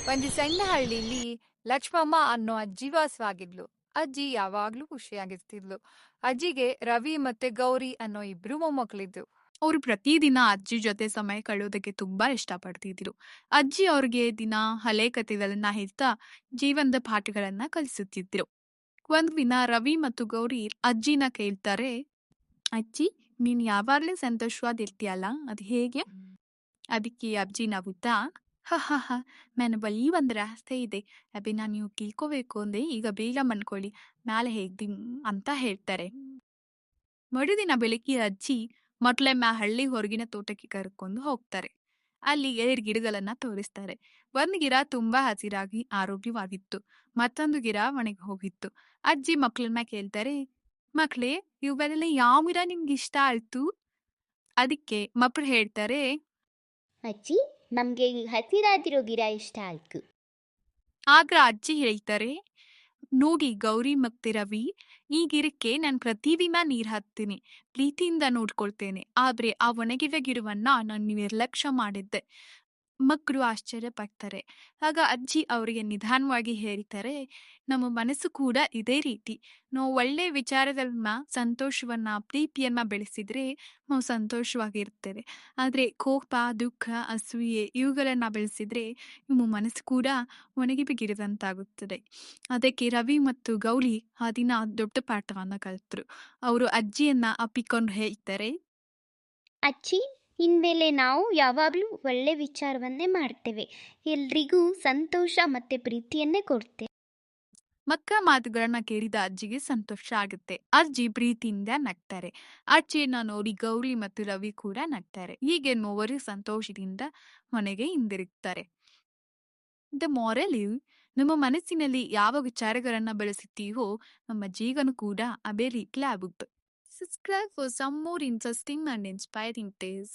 ಒಂದು ಸಣ್ಣ ಹಳ್ಳಿಲಿ ಲಕ್ಷ್ಮಮ್ಮ ಅನ್ನೋ ಅಜ್ಜಿ ವಾಸವಾಗಿದ್ಲು. ಅಜ್ಜಿ ಯಾವಾಗ್ಲೂ ಖುಷಿಯಾಗಿರ್ತಿದ್ಲು. ಅಜ್ಜಿಗೆ ರವಿ ಮತ್ತೆ ಗೌರಿ ಅನ್ನೋ ಇಬ್ರು ಮೊಮ್ಮಕ್ಳಿದ್ರು. ಅವರು ಪ್ರತಿದಿನ ಅಜ್ಜಿ ಜೊತೆ ಸಮಯ ಕಳೆಯೋದಕ್ಕೆ ತುಂಬಾ ಇಷ್ಟಪಡ್ತಿದ್ರು. ಅಜ್ಜಿ ಅವ್ರಿಗೆ ದಿನ ಹಳೆ ಕಥೆಗಳನ್ನ ಹೇಳ್ತಾ ಜೀವನದ ಪಾಠಗಳನ್ನ ಕಲಿಸುತ್ತಿದ್ರು. ಒಂದ್ ದಿನ ರವಿ ಮತ್ತು ಗೌರಿ ಅಜ್ಜಿನ ಕೇಳ್ತಾರೆ, ಅಜ್ಜಿ, ನೀನ್ ಯಾವಾಗ್ಲೂ ಸಂತೋಷವಾಗಿರ್ತೀಯಲ್ಲ, ಅದು ಹೇಗೆ? ಅದಕ್ಕೆ ಅಜ್ಜಿ ನಗುತ್ತಾ, ಹ ಹ ಹ, ನನ್ನ ಬಳಿ ಒಂದು ರಹಸ್ಯ ಇದೆ, ಅದನ್ನ ನೀವು ತಿಳ್ಕೋಬೇಕು ಅಂದ್ರೆ ಈಗ ಬೇಗ ಮನ್ಕೊಳ್ಳಿ, ನಾಳೆ ಹೇಳ್ತೀನಿ ಅಂತ ಹೇಳ್ತಾರೆ. ಮರುದಿನ ಬೆಳಿಗ್ಗೆ ಅಜ್ಜಿ ಮಕ್ಳನ್ನ ಹಳ್ಳಿ ಹೊರಗಿನ ತೋಟಕ್ಕೆ ಕರ್ಕೊಂಡು ಹೋಗ್ತಾರೆ. ಅಲ್ಲಿ 2 ಗಿಡಗಳನ್ನ ತೋರಿಸ್ತಾರೆ. ಒಂದ್ ಗಿಡ ತುಂಬಾ ಹಸಿರಾಗಿ ಆರೋಗ್ಯವಾಗಿತ್ತು, ಮತ್ತೊಂದು ಗಿಡ ಒಣಗಿ ಹೋಗಿತ್ತು. ಅಜ್ಜಿ ಮಕ್ಳನ್ನ ಕೇಳ್ತಾರೆ, ಮಕ್ಳೇ, ಇವುಗಳಲ್ಲಿ ಯಾವ ಗಿಡ ನಿಮ್ಗೆ ಇಷ್ಟ ಆಯ್ತು? ಅದಕ್ಕೆ ಮಕ್ಕಳು ಹೇಳ್ತಾರೆ, ಅಜ್ಜಿ, ನಮಗೆ ಹಸಿರಾದಿರೋ ಗಿಡ ಇಷ್ಟ ಆಯ್ತು. ಆಗ ಅಜ್ಜಿ ಹೇಳ್ತಾರೆ, ನೋಡಿ ಗೌರಿ ಮತ್ತೆ ರವಿ, ಈ ಗಿಡಕ್ಕೆ ನಾನು ಪ್ರತಿದಿನ ನೀರ್ ಹಾಕ್ತೀನಿ, ಪ್ರೀತಿಯಿಂದ ನೋಡ್ಕೊಳ್ತೇನೆ. ಆದ್ರೆ ಆ ಒಣಗಿದ ಗಿಡವನ್ನ ನಾನು ನಿರ್ಲಕ್ಷ್ಯ ಮಾಡಿದ್ದೆ. ಮಕ್ಕಳು ಆಶ್ಚರ್ಯ ಪಡ್ತಾರೆ. ಆಗ ಅಜ್ಜಿ ಅವರಿಗೆ ನಿಧಾನವಾಗಿ ಹೇಳ್ತಾರೆ, ನಮ್ಮ ಮನಸ್ಸು ಕೂಡ ಇದೇ ರೀತಿ. ನಾವು ಒಳ್ಳೆ ವಿಚಾರಗಳನ್ನ, ಸಂತೋಷವನ್ನ, ಪ್ರೀತಿಯನ್ನ ಬೆಳೆಸಿದ್ರೆ ನಾವು ಸಂತೋಷವಾಗಿರ್ತೇವೆ. ಆದ್ರೆ ಕೋಪ, ದುಃಖ, ಅಸೂಯೆ ಇವುಗಳನ್ನ ಬೆಳೆಸಿದ್ರೆ ನಿಮ್ಮ ಮನಸ್ಸು ಕೂಡ ಒಣಗಿಬಿಗಿರಿದಂತಾಗುತ್ತದೆ. ಅದಕ್ಕೆ ರವಿ ಮತ್ತು ಗೌರಿ ಆ ದಿನ ದೊಡ್ಡ ಪಾಠವನ್ನ ಕಲಿತರು. ಅವರು ಅಜ್ಜಿಯನ್ನ ಅಪ್ಪಿಕೊಂಡು ಹೇಳ್ತಾರೆ, ಅಜ್ಜಿ, ಇನ್ಮೇಲೆ ನಾವು ಯಾವಾಗಲೂ ಒಳ್ಳೆ ವಿಚಾರವನ್ನೇ ಮಾಡ್ತೇವೆ, ಎಲ್ರಿಗೂ ಸಂತೋಷ ಮತ್ತು ಪ್ರೀತಿಯನ್ನೇ ಕೊಡ್ತೇವೆ. ಮಕ್ಕ ಮಾತುಗಳನ್ನ ಕೇಳಿದ ಅಜ್ಜಿಗೆ ಸಂತೋಷ ಆಗುತ್ತೆ. ಅಜ್ಜಿ ಪ್ರೀತಿಯಿಂದ ನಗ್ತಾರೆ. ಅಜ್ಜಿಯನ್ನ ನೋಡಿ ಗೌರಿ ಮತ್ತು ರವಿ ಕೂಡ ನಗ್ತಾರೆ. ಹೀಗೆ ಮೂವರು ಸಂತೋಷದಿಂದ ಮನೆಗೆ ಹಿಂದಿರುಗ್ತಾರೆ. ದ ಮಾರಲ್ ಇವ್, ನಮ್ಮ ಮನಸ್ಸಿನಲ್ಲಿ ಯಾವ ವಿಚಾರಗಳನ್ನ ಬೆಳೆಸುತ್ತೀವೋ ನಮ್ಮ ಜೀವನ ಕೂಡ ಅದೇ ರೀತಿ ಆಗುತ್ತೆ. Subscribe for some more interesting and inspiring tales.